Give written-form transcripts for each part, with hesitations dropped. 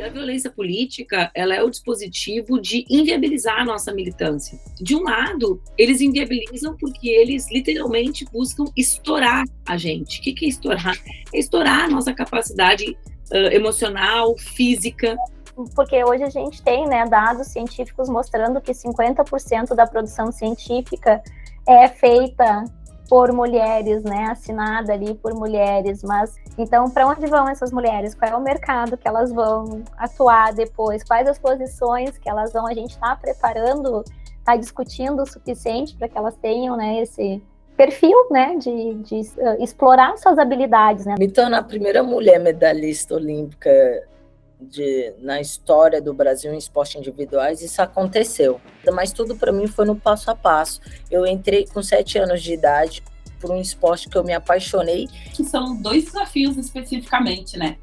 a violência política, ela é o dispositivo de inviabilizar a nossa militância. De um lado, eles inviabilizam porque eles literalmente buscam estourar a gente. O que é estourar? É estourar a nossa capacidade emocional, física. Porque hoje a gente tem, né, dados científicos mostrando que 50% da produção científica é feita por mulheres, né, assinada ali por mulheres, mas então para onde vão essas mulheres? Qual é o mercado que elas vão atuar depois? Quais as posições que elas vão? A gente está preparando, está discutindo o suficiente para que elas tenham, né, esse perfil, né, de explorar suas habilidades, né? Me tornar a primeira mulher medalhista olímpica na história do Brasil em esportes individuais, isso aconteceu. Mas tudo para mim foi no passo a passo. Eu entrei com 7 anos de idade por um esporte que eu me apaixonei. Que são 2 desafios especificamente, né?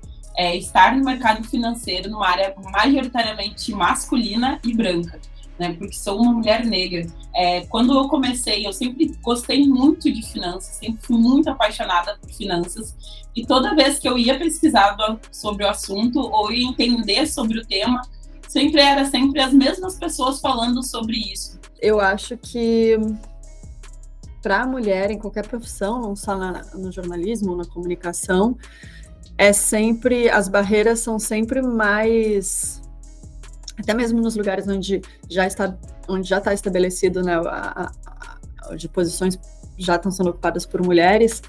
Estar no mercado financeiro numa área majoritariamente masculina e branca, né? Porque sou uma mulher negra. Quando eu comecei, eu sempre gostei muito de finanças, sempre fui muito apaixonada por finanças, e toda vez que eu ia pesquisar sobre o assunto ou ia entender sobre o tema, sempre as mesmas pessoas falando sobre isso. Eu acho que para a mulher em qualquer profissão, não só no jornalismo, na comunicação, as barreiras são sempre mais, até mesmo nos lugares onde já está estabelecido, né, de posições já estão sendo ocupadas por mulheres,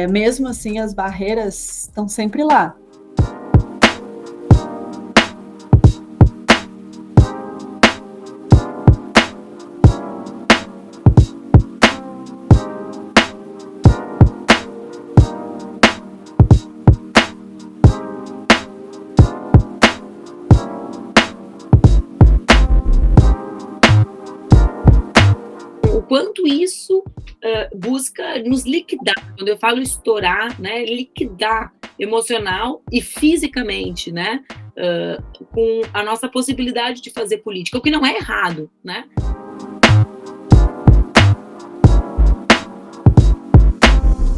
mesmo assim as barreiras estão sempre lá. Quanto isso busca nos liquidar. Quando eu falo estourar, né, liquidar emocional e fisicamente, né, com a nossa possibilidade de fazer política, o que não é errado, né?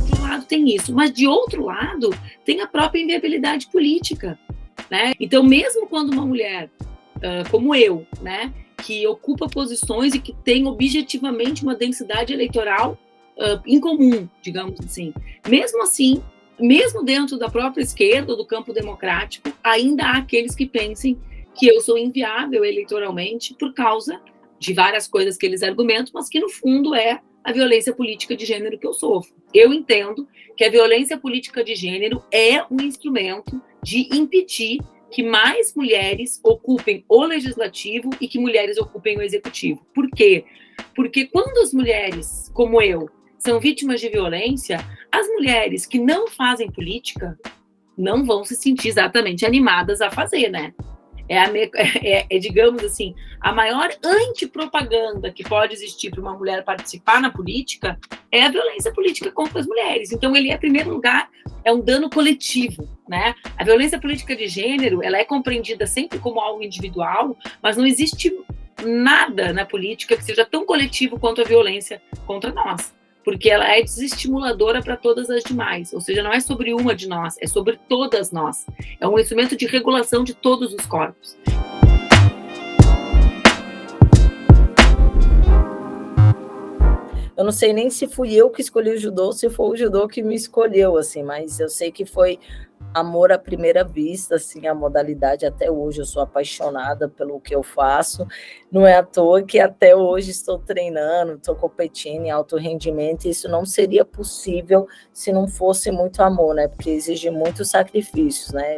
De um lado tem isso, mas de outro lado tem a própria inviabilidade política, né? Então, mesmo quando uma mulher como eu, né, que ocupa posições e que tem objetivamente uma densidade eleitoral incomum, digamos assim. Mesmo assim, mesmo dentro da própria esquerda, do campo democrático, ainda há aqueles que pensem que eu sou inviável eleitoralmente por causa de várias coisas que eles argumentam, mas que no fundo é a violência política de gênero que eu sofro. Eu entendo que a violência política de gênero é um instrumento de impedir que mais mulheres ocupem o legislativo e que mulheres ocupem o executivo. Por quê? Porque quando as mulheres, como eu, são vítimas de violência, as mulheres que não fazem política não vão se sentir exatamente animadas a fazer, né? Digamos assim, a maior antipropaganda que pode existir para uma mulher participar na política é a violência política contra as mulheres. Então, ele, em primeiro lugar, é um dano coletivo, né? A violência política de gênero, ela é compreendida sempre como algo individual, mas não existe nada na política que seja tão coletivo quanto a violência contra nós, porque ela é desestimuladora para todas as demais, ou seja, não é sobre uma de nós, é sobre todas nós. É um instrumento de regulação de todos os corpos. Eu não sei nem se fui eu que escolhi o judô, se foi o judô que me escolheu, assim, mas eu sei que foi amor à primeira vista, assim, a modalidade até hoje. Eu sou apaixonada pelo que eu faço. Não é à toa que até hoje estou treinando, estou competindo em alto rendimento. Isso não seria possível se não fosse muito amor, né? Porque exige muitos sacrifícios, né?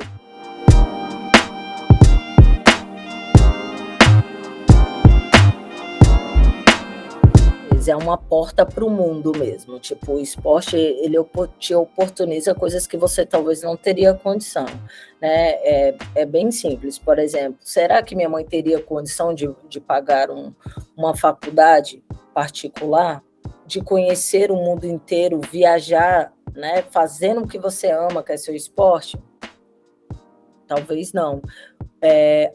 É uma porta para o mundo mesmo. Tipo, o esporte, ele te oportuniza coisas que você talvez não teria condição, né? É bem simples. Por exemplo, será que minha mãe teria condição de pagar uma faculdade particular, de conhecer o mundo inteiro, viajar, né? Fazendo o que você ama, que é seu esporte? Talvez não.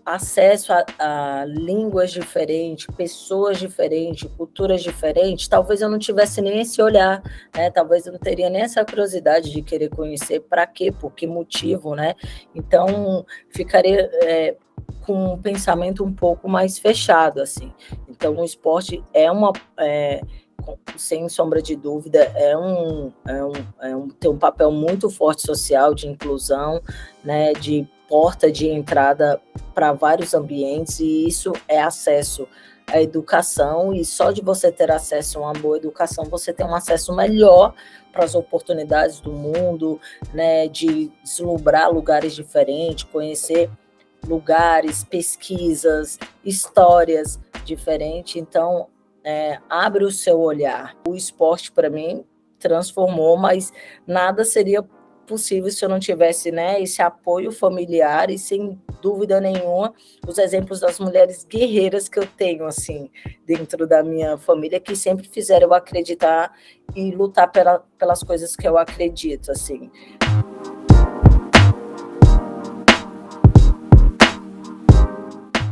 acesso a línguas diferentes, pessoas diferentes, culturas diferentes, talvez eu não tivesse nem esse olhar, né? Talvez eu não teria nem essa curiosidade de querer conhecer. Para quê? Por que motivo, né? Então, ficaria com um pensamento um pouco mais fechado, assim. Então, o esporte sem sombra de dúvida, tem um papel muito forte social, de inclusão, né, de porta de entrada para vários ambientes, e isso é acesso à educação, e só de você ter acesso a uma boa educação, você tem um acesso melhor para as oportunidades do mundo, né, de deslumbrar lugares diferentes, conhecer lugares, pesquisas, histórias diferentes. Então, abre o seu olhar. O esporte, para mim, transformou, mas nada seria possível se eu não tivesse, né, esse apoio familiar e, sem dúvida nenhuma, os exemplos das mulheres guerreiras que eu tenho, assim, dentro da minha família, que sempre fizeram eu acreditar e lutar pelas coisas que eu acredito, assim.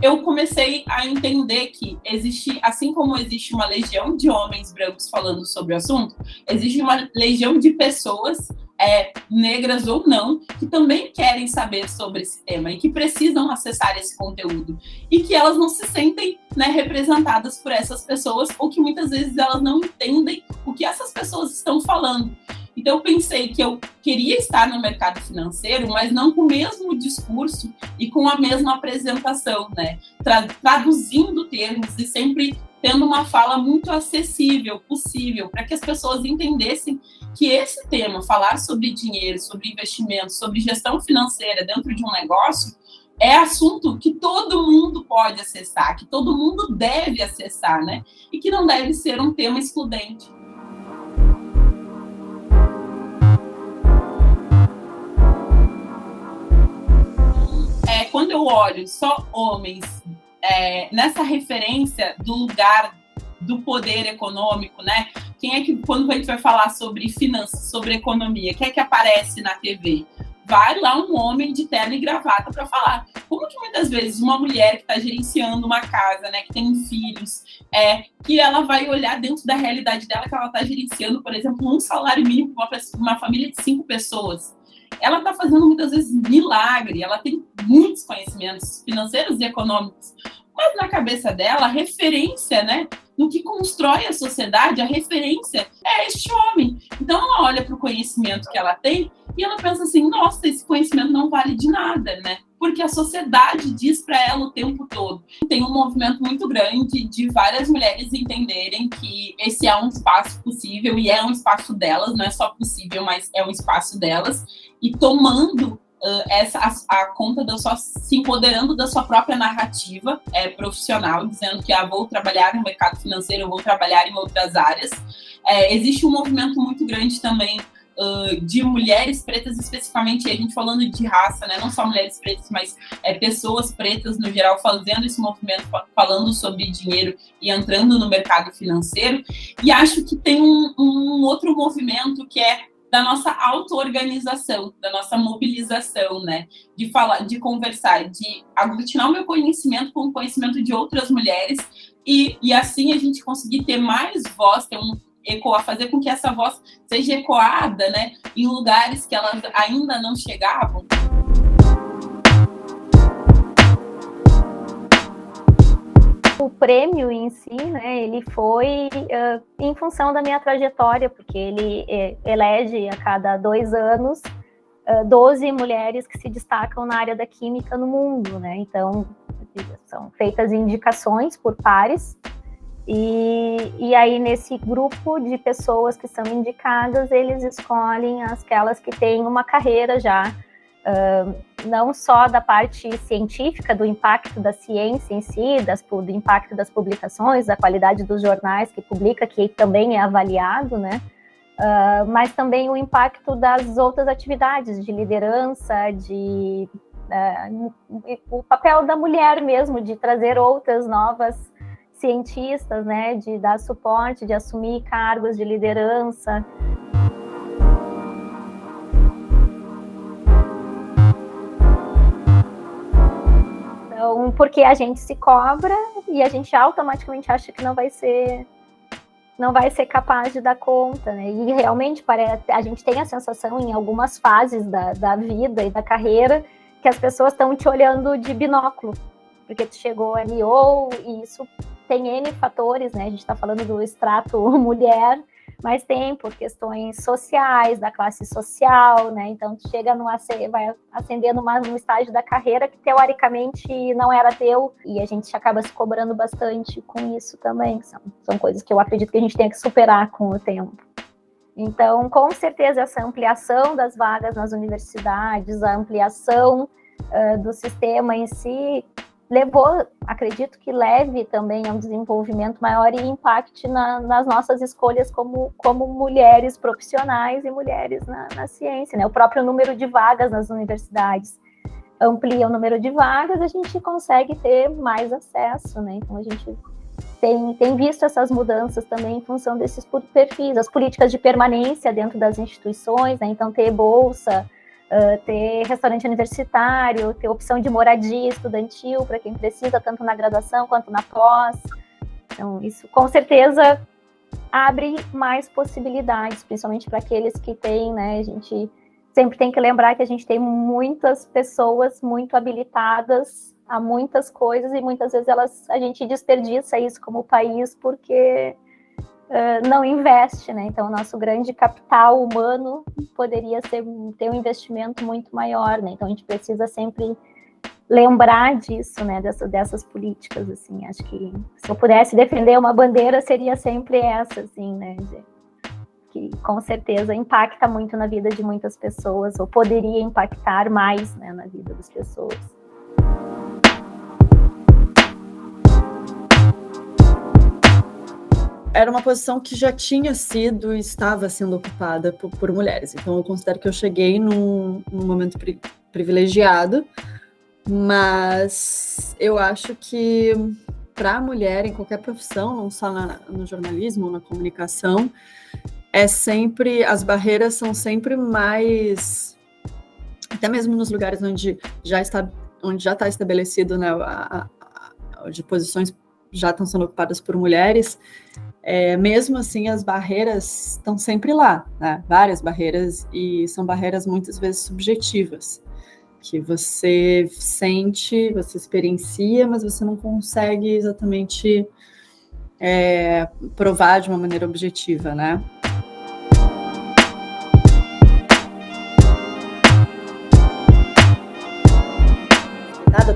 Eu comecei a entender que existe, assim como existe uma legião de homens brancos falando sobre o assunto, existe uma legião de pessoas, negras ou não, que também querem saber sobre esse tema e que precisam acessar esse conteúdo, e que elas não se sentem, né, representadas por essas pessoas, ou que muitas vezes elas não entendem o que essas pessoas estão falando. Então, eu pensei que eu queria estar no mercado financeiro, mas não com o mesmo discurso e com a mesma apresentação, né? Traduzindo termos e sempre tendo uma fala muito acessível, possível, para que as pessoas entendessem que esse tema, falar sobre dinheiro, sobre investimento, sobre gestão financeira dentro de um negócio, é assunto que todo mundo pode acessar, que todo mundo deve acessar, né? E que não deve ser um tema excludente. Quando eu olho só homens nessa referência do lugar do poder econômico, né? Quem é que, quando a gente vai falar sobre finanças, sobre economia, quem é que aparece na TV? Vai lá um homem de terno e gravata para falar. Como que muitas vezes uma mulher que está gerenciando uma casa, né, que tem filhos, que ela vai olhar dentro da realidade dela, que ela está gerenciando, por exemplo, um salário mínimo para uma família de 5 pessoas. Ela está fazendo muitas vezes milagre, ela tem muitos conhecimentos financeiros e econômicos, mas na cabeça dela, a referência, né, no que constrói a sociedade, a referência é este homem. Então ela olha para o conhecimento que ela tem e ela pensa assim, nossa, esse conhecimento não vale de nada, né? Porque a sociedade diz para ela o tempo todo. Tem um movimento muito grande de várias mulheres entenderem que esse é um espaço possível e é um espaço delas, não é só possível, mas é um espaço delas, e tomando a conta se empoderando da sua própria narrativa profissional, dizendo que vou trabalhar no mercado financeiro, eu vou trabalhar em outras áreas. Existe um movimento muito grande também de mulheres pretas, especificamente, a gente falando de raça, né? Não só mulheres pretas, mas pessoas pretas no geral fazendo esse movimento, falando sobre dinheiro e entrando no mercado financeiro. E acho que tem um outro movimento que é da nossa auto-organização, da nossa mobilização, né? De falar, de conversar, de aglutinar o meu conhecimento com o conhecimento de outras mulheres e assim a gente conseguir ter mais voz, fazer com que essa voz seja ecoada, né, em lugares que elas ainda não chegavam. O prêmio em si, né, ele foi em função da minha trajetória, porque ele elege a cada 2 anos 12 mulheres que se destacam na área da química no mundo, né? Então, são feitas indicações por pares, e aí nesse grupo de pessoas que são indicadas, eles escolhem aquelas que têm uma carreira já, não só da parte científica, do impacto da ciência em si, do impacto das publicações, da qualidade dos jornais que publica, que também é avaliado, né? Mas também o impacto das outras atividades de liderança, o papel da mulher mesmo, de trazer outras novas cientistas, né? De dar suporte, de assumir cargos de liderança. Então, porque a gente se cobra e a gente automaticamente acha que não vai ser capaz de dar conta, né? E realmente a gente tem a sensação em algumas fases da vida e da carreira que as pessoas estão te olhando de binóculo, porque tu chegou ali, e isso tem N fatores, né? A gente está falando do extrato mulher, mas tem por questões sociais, da classe social, né? Então, tu chega vai ascender no estágio da carreira que, teoricamente, não era teu, e a gente acaba se cobrando bastante com isso também. São coisas que eu acredito que a gente tem que superar com o tempo. Então, com certeza, essa ampliação das vagas nas universidades, a ampliação do sistema em si, acredito que leve também a um desenvolvimento maior e impacte nas nossas escolhas como mulheres profissionais e mulheres na ciência, né? O próprio número de vagas nas universidades amplia o número de vagas, a gente consegue ter mais acesso, né? Então, a gente tem visto essas mudanças também em função desses perfis, as políticas de permanência dentro das instituições, né? Então, ter bolsa, ter restaurante universitário, ter opção de moradia estudantil para quem precisa, tanto na graduação quanto na pós. Então, isso com certeza abre mais possibilidades, principalmente para aqueles que têm, né? A gente sempre tem que lembrar que a gente tem muitas pessoas muito habilitadas a muitas coisas e muitas vezes a gente desperdiça isso como país porque não investe, né? Então, o nosso grande capital humano poderia ter um investimento muito maior, né? Então, a gente precisa sempre lembrar disso, né? Dessas políticas, assim. Acho que se eu pudesse defender uma bandeira, seria sempre essa, assim, né? Que, com certeza, impacta muito na vida de muitas pessoas, ou poderia impactar mais, né, na vida das pessoas. Era uma posição que já tinha sido e estava sendo ocupada por mulheres. Então, eu considero que eu cheguei num momento privilegiado, mas eu acho que para a mulher, em qualquer profissão, não só no jornalismo ou na comunicação, as barreiras são sempre mais, até mesmo nos lugares onde já está estabelecido, né, de posições já estão sendo ocupadas por mulheres, mesmo assim as barreiras estão sempre lá, né? Várias barreiras, e são barreiras muitas vezes subjetivas, que você sente, você experiencia, mas você não consegue exatamente provar de uma maneira objetiva, né?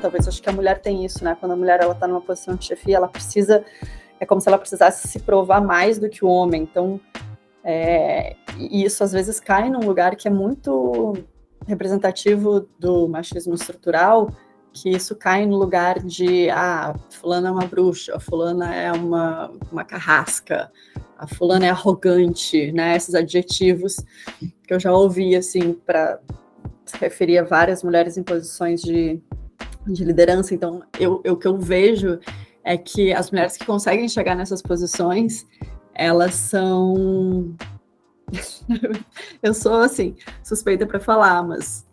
Talvez, acho que a mulher tem isso, né? Quando a mulher está numa posição de chefia, ela precisa, é como se ela precisasse se provar mais do que o homem. Então, e isso às vezes cai num lugar que é muito representativo do machismo estrutural, que isso cai no lugar de, fulana é uma bruxa, a fulana é uma carrasca, a fulana é arrogante, né? Esses adjetivos que eu já ouvi, assim, para se referir a várias mulheres em posições de liderança. Então, o que eu vejo é que as mulheres que conseguem chegar nessas posições, elas são... eu sou, assim, suspeita para falar, mas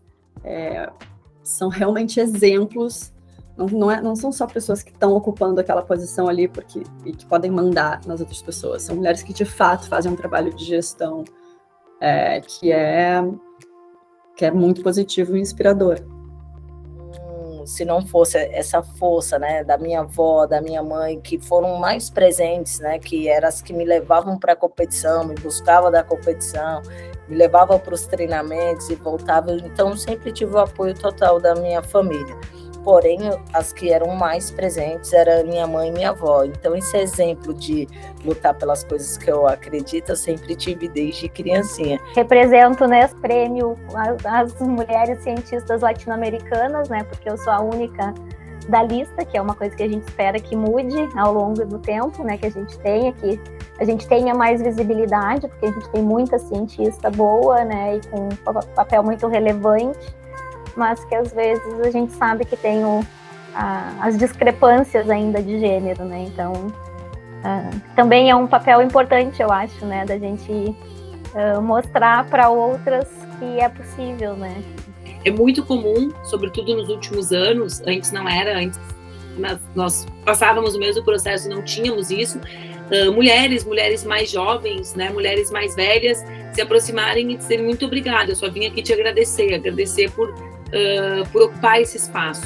são realmente exemplos, não são só pessoas que estão ocupando aquela posição ali e que podem mandar nas outras pessoas, são mulheres que, de fato, fazem um trabalho de gestão que é muito positivo e inspirador. Se não fosse essa força, né, da minha avó, da minha mãe, que foram mais presentes, né, que eram as que me levavam para a competição, me buscavam da competição, me levavam para os treinamentos e voltavam, então sempre tive o apoio total da minha família. Porém, as que eram mais presentes eram minha mãe e minha avó. Então, esse exemplo de lutar pelas coisas que eu acredito, eu sempre tive desde criancinha. Represento nesse prêmio as mulheres cientistas latino-americanas, né? Porque eu sou a única da lista, que é uma coisa que a gente espera que mude ao longo do tempo, né? Que a gente tenha mais visibilidade, porque a gente tem muita cientista boa, né? E com um papel muito relevante, mas que às vezes a gente sabe que tem as discrepâncias ainda de gênero, né? Então, também é um papel importante, eu acho, né? Da gente mostrar para outras que é possível, né? É muito comum, sobretudo nos últimos anos, antes não era, antes nós passávamos o mesmo processo e não tínhamos isso, mulheres mais jovens, né, mulheres mais velhas, se aproximarem e dizerem muito obrigada, eu só vim aqui te agradecer por ocupar esse espaço.